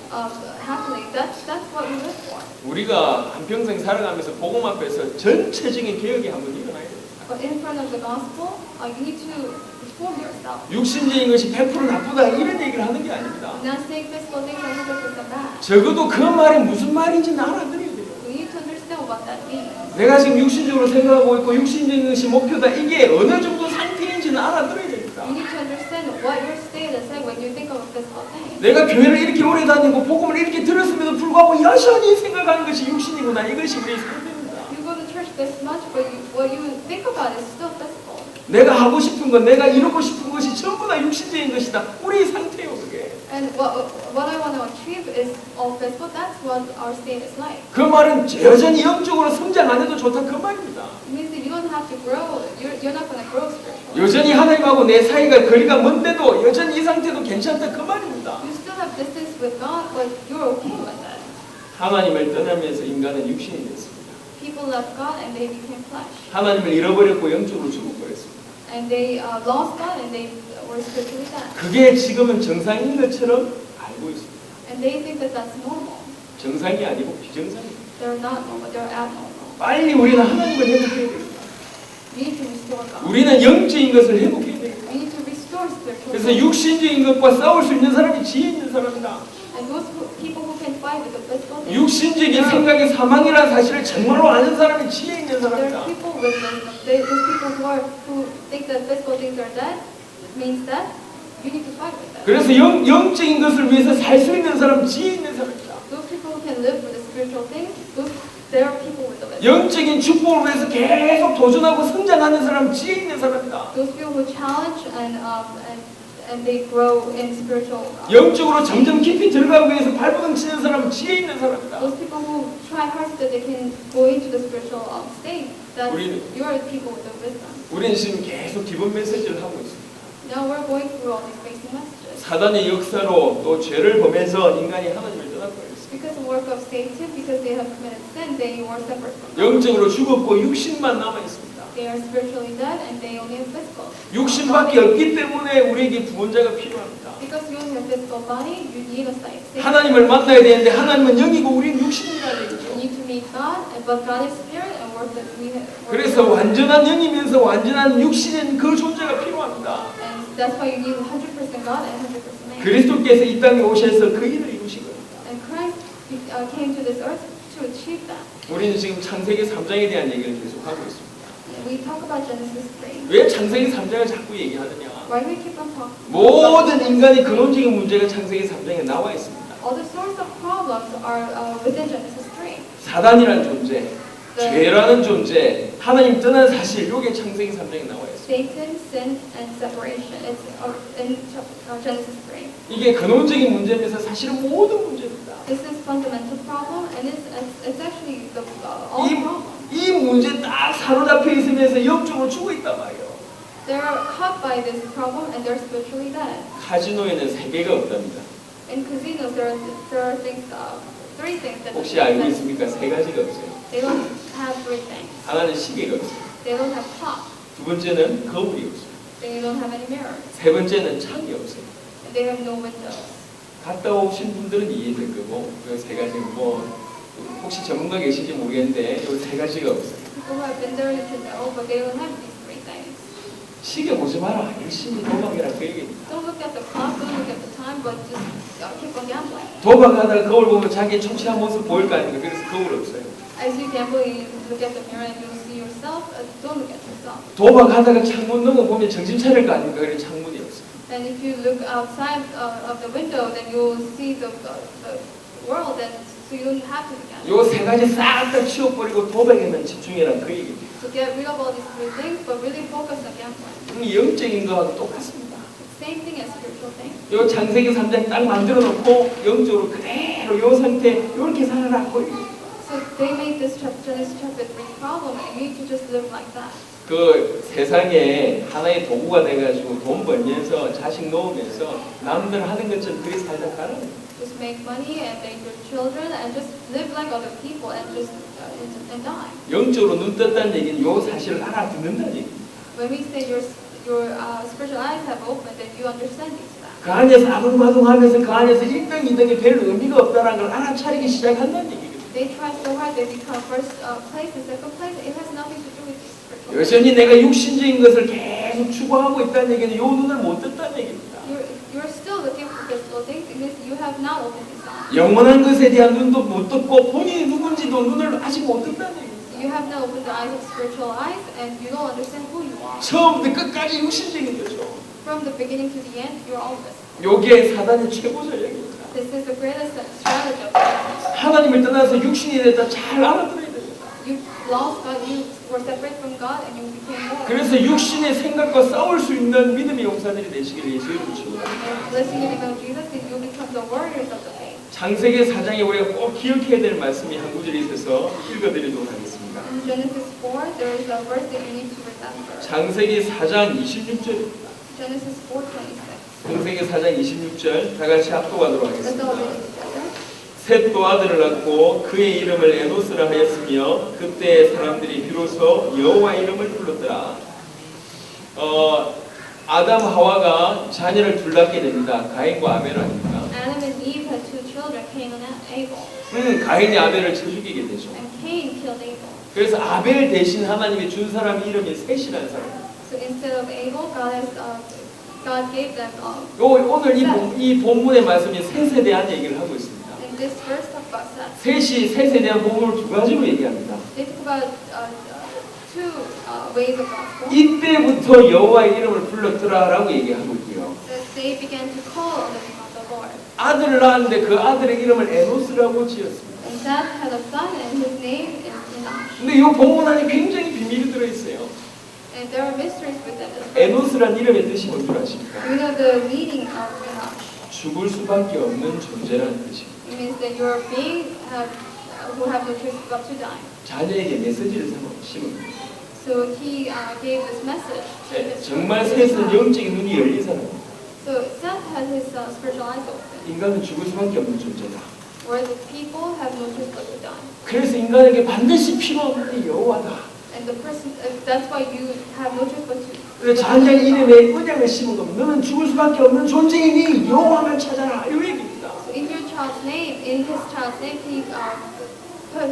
happily. That's what we live for. 우리가 한평생 살아가면서 복음 앞에서 전체적인 개혁이 한번 일어나야 됩니다. But in front of the gospel, you need to reform yourself. 육신적인 것이 100% 나쁘다 이런 얘기를 하는 게 아닙니다. I'm not saying physical things are 100% bad. 적어도 그 말이 무슨 말인지 알아들어야 돼요. We need to understand what that means. 내가 지금 육신적으로 생각하고 있고 육신적인 것이 목표다. 이게 어느 정도 상태인지는 알아들어야 됩니다. You need to understand what your state is like when you think of a physical thing. 내가 교회를 이렇게 오래 다니고 복음을 이렇게 들었음에도 불구하고 여전히 생각하는 것이 육신이구나. 이것이 우리의 상태입니다. You go to church this much, but what you think about is still physical. 내가 하고 싶은 것, 내가 이루고 싶은 것이 전부 다 육신적인 것이다. 우리의 상태예요, 그게. And what I want to achieve is all physical. That's what our state is like. 그 말은 여전히 영적으로 성장 안 해도 좋다 그 말입니다. It means that you don't have to grow. You're not going to grow spiritually. 여전히 하나님하고 내 사이가 거리가 먼데도 여전히 이 상태도 괜찮다 그 말입니다. You still have distance with God, but you're okay with that. 하나님을 떠나면서 인간은 육신이 됐습니다. People left God and they became flesh. 하나님을 잃어버렸고 영적으로 죽어버렸습니다. And they lost God and they were spiritually dead. 그게 지금은 정상인 것처럼 알고 있습니다. And they think that that's normal. 정상이 아니고 비정상입니다. They're not normal. They're abnormal. 빨리 우리는 하나님을 회복해야 됩니다. We need to restore God. 우리는 영적인 것을 회복해야 됩니다. We need to restore spiritual 그래서 things. 육신적인 것과 싸울 수 있는 사람이 지혜 있는 사람이다. And those people who can fight with the physical things, 육신적인 생각이 사망이라는 사실을 정말로 아는 사람이 지혜 있는 there are 사람이다. people with wisdom. Those people who think that physical things are dead means that you need to fight with them. 그래서 영적인 것을 위해서 살 수 있는 사람, 지혜 있는 사람이다. Those people who can live with the spiritual things, they are people with the wisdom. 영적인 축복을 위해서 계속 도전하고 성장하는 사람, 지혜 있는 사람이다. Those people who challenge and they grow in spiritual. 영적으로 점점 깊이 들어가기 위해서 발버둥 치는 사람은 지혜 있는 사람이다. Those people who try hard so that they can go into the spiritual state. That you are the people with the wisdom. 우리는 지금 계속 기본 메시지를 하고 있습니다. Now we're going through all these basic messages. 사단의 역사로 또 죄를 범해서 인간이 하나님을 떠나버렸습니다. Because of the work of Satan, because they have committed sin, they were separate from God. 영적으로 죽었고 육신만 남아 있습니다. They are spiritually dead and they only have physical. 육신밖에 없기 때문에 우리에게 구원자가 필요합니다. Because you only have physical body, you need a savior. 하나님을 만나야 되는데 하나님은 영이고 우리는 육신이라는 You 얘기죠. need to meet God, but God is spirit and we 그래서 완전한 영이면서 완전한 육신인 그 존재가 필요합니다. and that's why you need 100% God and 100% man. 그리스도께서 이 땅에 오셔서 그 일을 이루신 겁니다. And Christ came to this earth to achieve that. 우리는 지금 창세기 3장에 대한 얘기를 계속하고 있습니다. We talk about Genesis 3. 왜 창세기 3장을 자꾸 얘기하느냐? Why do we keep on talking? 모든 인간의 근원적인 문제가 창세기 3장에 나와 있습니다. All the source of problems are within Genesis 3. 사단이라는 존재, 죄라는 존재, 하나님 떠난 사실, 이게 창세기 3장에 나와 있습니다. Satan, sin, and separation. It's in Genesis 3. 이게 근원적인 문제면서 사실은 모든 문제입니다. This is fundamental problem, and it's actually the all problem. 이 문제 딱 사로잡혀 있으면서 영적으로 죽어 있단 말이에요. They're caught by this problem, and they're spiritually dead. 카지노에는 세 개가 없답니다. In casinos, there are things, three things that 혹시 알고 있습니까? 세 가지가 없어요. they don't have three things. 하나는 시계가 없어요. They don't have clock. 두 번째는 거울이 없어요. They don't have any mirrors. 세 번째는 창이 없어요. And they have no windows. 갔다 오신 분들은 이해될 거고 그 세 가지는 뭐 혹시 전문가 계신지 모르겠는데 이 세 가지가 없어요. People who have been there to know, but they don't have these three things. 시계 보지 마라. 열심히 도박이라 그 얘기입니다. Don't look at the clock, don't look at the time, but just keep on gambling. 도박하다가 거울 보면 자기 초췌한 모습 보일 거 아닙니까? 그래서 거울 없어요. As you gamble, you look at the mirror and you'll see yourself. Don't look at yourself. 도박하다가 창문 넘어 보면 정신 차릴 거 아닙니까? 그래서 창문이 없어요. And if you look outside of the window, then you'll see the world, and so you don't have to be gambling. 요 세 가지 싹 다 치워버리고 도박에만 집중해라 그 얘기입니다. So get rid of all these three things, but really focus on gambling. 이 영적인 거하고 똑같습니다. Same thing as spiritual things. 요 창세기 3장 딱 만들어 놓고 영적으로 그대로 요 상태 요렇게 살아라 그 얘기입니다. So they made this Genesis chapter 3 problem, and you need to just live like that. 그 세상에 하나의 도구가 돼가지고 돈 벌면서 자식 놓으면서 남들 하는 것처럼 그리 살다 가라. Just make money and make your children and just live like other people and just and die. 영적으로 눈 떴다는 얘기는 요 사실을 알아듣는다는 얘기입니다. When we say your spiritual eyes have opened, then you understand these facts. 그 안에서 아둥바둥하면서 그 안에서 1등, 2등이 별 의미가 없다는 걸 알아차리기 시작한다는 얘기거든요. They try so hard, they become first place and second place. It has nothing to do with these spiritual. 여전히 내가 육신적인 것을 계속 추구하고 있다는 얘기는 요 눈을 못 떴다는 얘기입니다. You're still looking for physical things because you have not opened these eyes. 영원한 것에 대한 눈도 못 떴고 본인이 누군지도 눈을 아직 못 떴다는 얘기입니다. You have not opened the eyes of spiritual eyes, and you don't understand who you are. 처음부터 끝까지 육신적인 거죠. From the beginning to the end, you're all this. 요게 사단의 최고 전략입니다. This is the greatest strategy of Satan. 하나님을 떠나서 육신이 됐다 잘 알아들어야 됩니다. You lost God, you were separate from God, and you became more. 그래서 육신의 생각과 싸울 수 있는 믿음의 용사들이 되시기를 예수 이름으로 축원합니다. Blessing in the name of Jesus, that you become the warriors of the faith. 창세기 4장에 우리가 꼭 기억해야 될 말씀이 한 구절이 있어서 읽어드리도록 하겠습니다. In Genesis 4, there is a verse that you need to remember. 창세기 4장 26절입니다. Genesis 4:26. 창세기 4장 26절 다 같이 합독하도록 Let's all 하겠습니다. read it together. 셋도 아들을 낳고 그의 이름을 에노스라 하였으며 그때 사람들이 비로소 여호와 이름을 불렀더라. 아담 하와가 자녀를 둘 낳게 됩니다. 가인과 아벨 아닙니까? Adam and Eve had two children, Cain and Abel. 가인이 아벨을 쳐 죽이게 되죠. And Cain killed Abel. 그래서 아벨 대신 하나님이 준 사람 이름이 셋이라는 사람. So instead of Abel, God gave them. 오늘 이 본문의 말씀이 셋에 대한 얘기를 하고 있습니다. And this verse talks about Seth. 셋에 대한 본문을 두 가지로 얘기합니다. They talk about two ways of gospel. 이때부터 여호와의 이름을 불렀더라라고 얘기하고 있고요. That they began to call on the name of the Lord. 아들을 낳았는데 그 아들의 이름을 에노스라고 지었습니다. And Seth had a son, and his name is Enosh. 근데 이 본문 안에 굉장히 비밀이 들어있어요. And there are mysteries within this verse. 에노스란 이름의 뜻이 뭔 줄 아십니까? You know the meaning of Enosh. 죽을 수밖에 없는 존재라는 뜻입니다. It means that you are being who have no choice but to die. 자녀에게 메시지를 심은 거예요. So he gave this message to his 정말 셋은 영적인 눈이 열린 사람입니다. So Seth had his spiritual eyes open, 인간은 죽을 수밖에 없는 존재다. where the people have no choice but to die. 그래서 인간에게 반드시 필요한 분이 여호와다. And the person, that's why you have no choice but to. 그래서 자녀 이름에 언약을 심은 겁니다. 너는 죽을 수밖에 없는 존재이니 여호와를 찾아라. 이 얘기입니다. So in your child's name, in his child's name, he put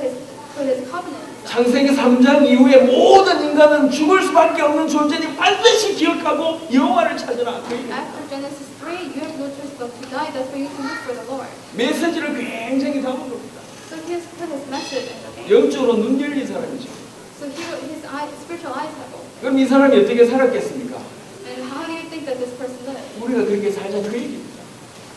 his covenant. 창세기 3장 이후에 모든 인간은 죽을 수밖에 없는 존재니 반드시 기억하고 여호와를 찾으라. 그 얘기입니다. After Genesis 3, you have no choice but to die. That's why you can look for the Lord. 메시지를 굉장히 담은 겁니다. So he has put his message in the game. 영적으로 눈 열린 사람이죠. So his spiritual eyes have opened. 그럼 이 사람이 어떻게 살았겠습니까? And how do you think that this person lived? 우리가 그렇게 살자 그 얘기입니다.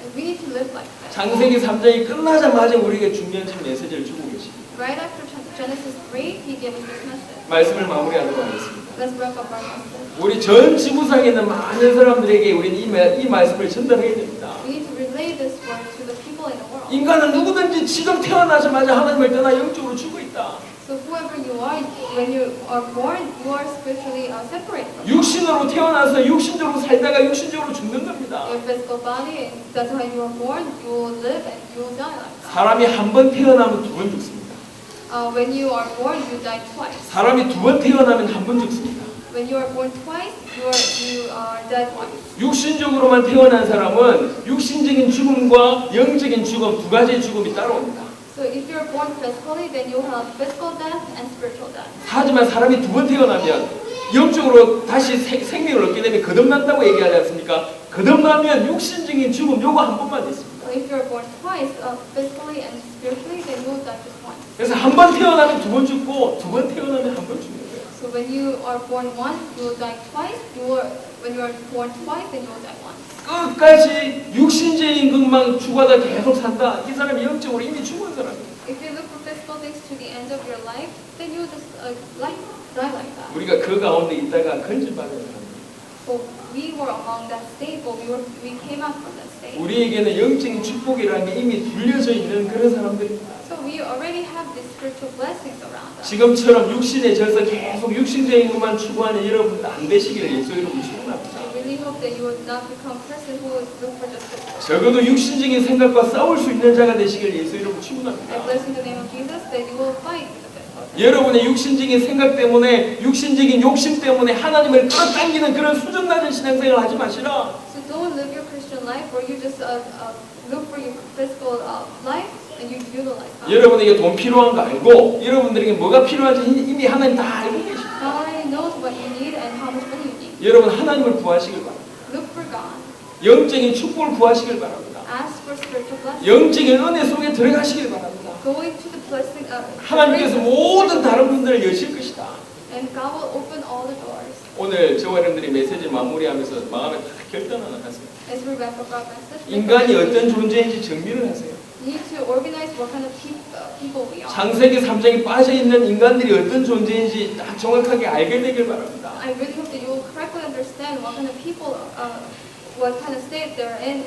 And we need to live like that. 창세기 3장이 끝나자마자 우리에게 중요한 메시지를 주고 계십니다. Right after Genesis 3, he gave us this message. 말씀을 마무리하도록 하겠습니다. Let's wrap up our message. 우리 전 지구상에 있는 많은 사람들에게 우리는 이 말씀을 전달해야 됩니다. We need to relay this word to the people in the world. 인간은 누구든지 지금 태어나자마자 하나님을 떠나 영적으로 죽어 있다. So whoever you are, when you are born, you are spiritually separated. 육신으로 태어나서 육신적으로 살다가 육신적으로 죽는 겁니다. Your physical body, and that's how you are born. You will live and you will die like that. 사람이 한 번 태어나면 두 번 죽습니다. When you are born, you die twice. 사람이 두 번 태어나면 한 번 죽습니다. When you are born twice, you are dead once. 육신적으로만 태어난 사람은 육신적인 죽음과 영적인 죽음 두 가지의 죽음이 따라옵니다. So if you are born physically, then you have physical death and spiritual death. 하지만 사람이 두 번 태어나면 영적으로 다시 생명을 얻게 되면 거듭난다고 얘기하지 않습니까? 거듭나면 육신적인 죽음 요거 한 번만 있습니다. So if you are born twice, physically and spiritually, then you will die just once. 그래서 한 번 태어나면 두 번 죽고 두 번 태어나면 한 번 죽는 거예요. So when you are born once, you will die twice. When you are born twice, then you will die once. 끝까지 육신적인 것만 추구하다 계속 산다. 이 사람이 영적으로 이미 죽은 사람이에요. If you look for physical things to the end of your life, then you will just die like that. 우리가 그 가운데 있다가 건질받은 사람입니다. So we were among that state, but we came out from that state. 우리에게는 영적인 축복이라는 게 이미 둘려져 있는 그런 사람들입니다. So we already have these spiritual blessings around us. 지금처럼 육신에 져서 계속 육신적인 것만 추구하는 여러분 안 되시기를 예수 이름으로 축원합니다. I really hope that you would not become a person who would look for just physical. 적어도 육신적인 생각과 싸울 수 있는 자가 되시기를 예수 이름으로 I 축원합니다. bless in the name of Jesus that you will fight with the physical. 여러분의 육신적인 생각 때문에 육신적인 욕심 때문에 하나님을 끌어당기는 그런 수준 낮은 신앙생활을 하지 마시라. So don't live your Christian life where you just look for your physical life and you utilize God. 여러분에게 돈 필요한 거 알고 여러분들에게 뭐가 필요한지 이미 하나님 다 알고 계십니다. God already knows what you need and how much money you need. 여러분 하나님을 구하시길 바랍니다. Look for God. 영적인 축복을 구하시길 바랍니다. Ask for spiritual blessings. 영적인 은혜 속에 들어가시길 바랍니다. going to the blessing of 하나님께서 모든 다른 문들을 여실 것이다. and God will open all the doors. 오늘 저와 여러분들이 메시지 마무리하면서 마음에 딱 결단 하나 하세요. As we wrap up our message, 인간이 어떤 존재인지 정리를 하세요. we need to organize what kind of people we are. 창세기 3장에 빠져있는 인간들이 어떤 존재인지 딱 정확하게 알게 되길 바랍니다. I really hope that you will correctly understand what kind of people, what kind of state they're in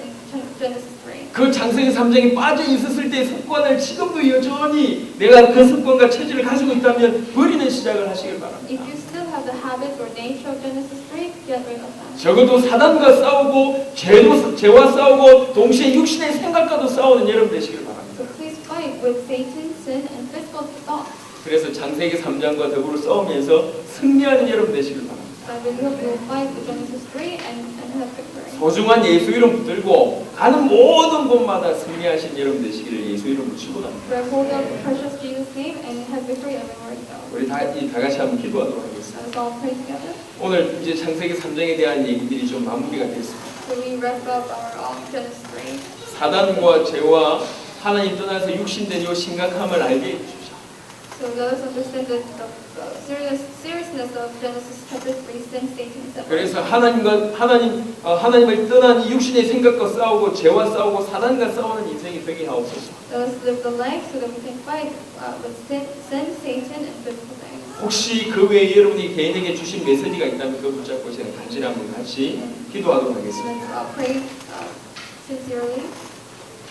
Genesis 3. 그 창세기 3장에 빠져 있었을 때의 습관을 지금도 여전히 내가 그 습관과 체질을 가지고 있다면 버리는 시작을 하시길 바랍니다. If you still have the habits or nature of Genesis 3, get rid of them. 적어도 사단과 싸우고 죄와 싸우고 동시에 육신의 생각과도 싸우는 여러분 되시길 바랍니다. So please fight with Satan, sin, and physical thoughts. 그래서 창세기 3장과 더불어 싸우면서 승리하는 여러분 되시길 바랍니다. I really hope you will fight with Genesis 3 and have victory. 소중한 예수 이름 붙들고 가는 모든 곳마다 승리하신 여러분 되시기를 예수 이름으로 축원합니다. Grab hold of the precious Jesus' name and have victory everywhere you go. 우리 다 같이 한번 기도하도록 하겠습니다. Let us all pray together. 오늘 이제 창세기 3장에 대한 얘기들이 좀 마무리가 됐습니다. So we wrap up our Genesis 3. 사단과 죄와 하나님 떠나서 육신된 이 심각함을 알게 해주십시오. So let us understand the seriousness of Genesis chapter 3, sin, Satan, and 그래서 separation. 하나님을 떠난 이 육신의 생각과 싸우고 죄와 싸우고 사단과 싸우는 인생이 되게 하옵소서. Let us live the life so that we can fight with sin, Satan, and physical things. 혹시 그 외에 여러분이 개인에게 주신 메시지가 있다면 그거 붙잡고 제가 간절히 한번 같이 기도하도록 하겠습니다. Let's pray sincerely.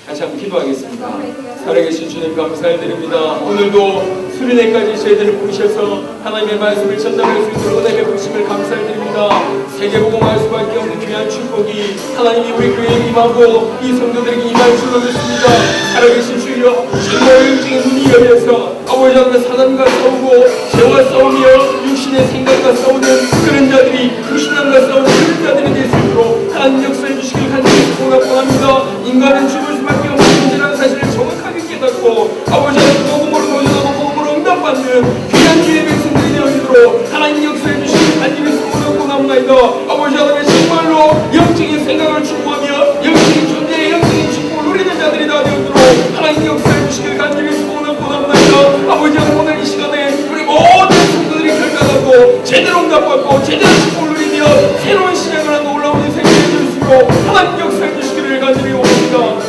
같이 한번 기도하겠습니다. 살아계신 주님 감사드립니다. 오늘도 수련회까지 저희들을 부르셔서 하나님의 말씀을 전달할 수 있도록 은혜 베푸심을 감사드립니다. 세계복음할 수밖에 없는 귀한 축복이 하나님이 우리 교회에 임하고 이 성도들에게 임할 줄로 믿습니다. 살아계신 주여 주님의 영적인 눈이 열려서 아버지 앞에 사단과 싸우고 죄와 싸우며 육신의 생각과 싸우는 그런 자들이 불신앙과 싸우는 그런 자들이 될 수 있도록 하나님 역사해 주시길 간절히 소원합니다. 인간은 죽을 수밖에 없는 존재라는 사실을 정확하게 깨닫고 아버지 앞에 복음으로 도전하고 복음으로 응답받는 귀한 주의 백성들이 되어지도록 하나님 역사해 주시길 간절히 소원하고 남나이다. 아버지 앞에 정말로 영적인 생각을 추구하며 영적인 존재의 영적인 축복을 누리는 자들이 다 되어지도록 하나님 역사해 주시길 간절히 소원하고 남나이다. 아버지 앞에 오늘 이 시간에 우리 모든 성도들이 결단하고 제대로 응답받고 제대로 축복을 누리며 새로운 시작을 하는 놀라운 인생이 될 수 있도록 하나님 역사해 주시기를 간절히 원합니다.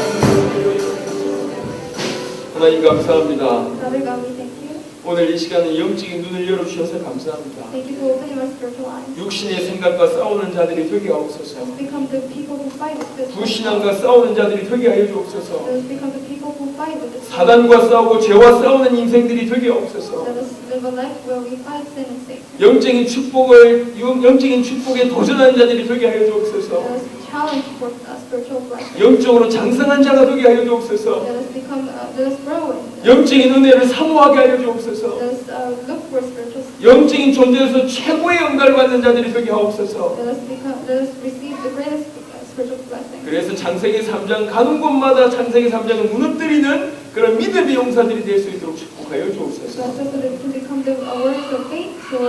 하나님 감사합니다. Father God, we thank you. 오늘 이 시간에 영적인 눈을 열어주셔서 감사합니다. Thank you for opening our spiritual eyes. 육신의 생각과 싸우는 자들이 되게 하옵소서. Let us become the people who fight with this. 불신앙과 싸우는 자들이 되게 하여 주옵소서. Let us become the people who fight with this. 사단과 싸우고 죄와 싸우는 인생들이 되게 하옵소서. Let us live a life where we fight sin and Satan. 영적인 축복에 도전하는 자들이 되게 하여 주옵소서. Let us challenge for spiritual blessing. 영적으로 장성한 자가 되게 하여 주옵소서. Let us grow in. 영적인 은혜를 사모하게 하여 주옵소서. Let us look for spiritual. 영적인 존재에서 최고의 영광을 받는 자들이 되게 하옵소서. Let us receive the greatest spiritual blessing. 그래서 창세기 3장 가는 곳마다 창세기 3장을 무너뜨리는 그런 믿음의 용사들이 될 수 있도록 축복하여 주옵소서. Let us so that we can become the warriors of faith. So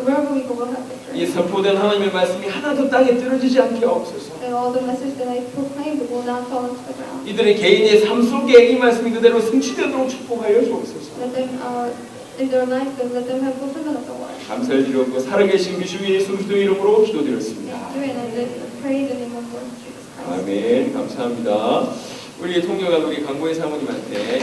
wherever we go, we'll have victory. 이 선포된 하나님의 말씀이 하나도 땅에 떨어지지 않게 하옵소서. And all the message that I proclaimed will not fall into the ground. 이들의 개인의 삶 속에 이 말씀이 그대로 성취되도록 축복하여 주옵소서. Let them, in their life, let them have fulfillment of the word. 감사를 드렸고 살아계신 그 주 예수 그리스도의 이름으로 기도드렸습니다. Thank you, and I pray in the name of Lord Jesus Christ. 아멘. 감사합니다. 우리 통역한 우리 강보혜 사모님한테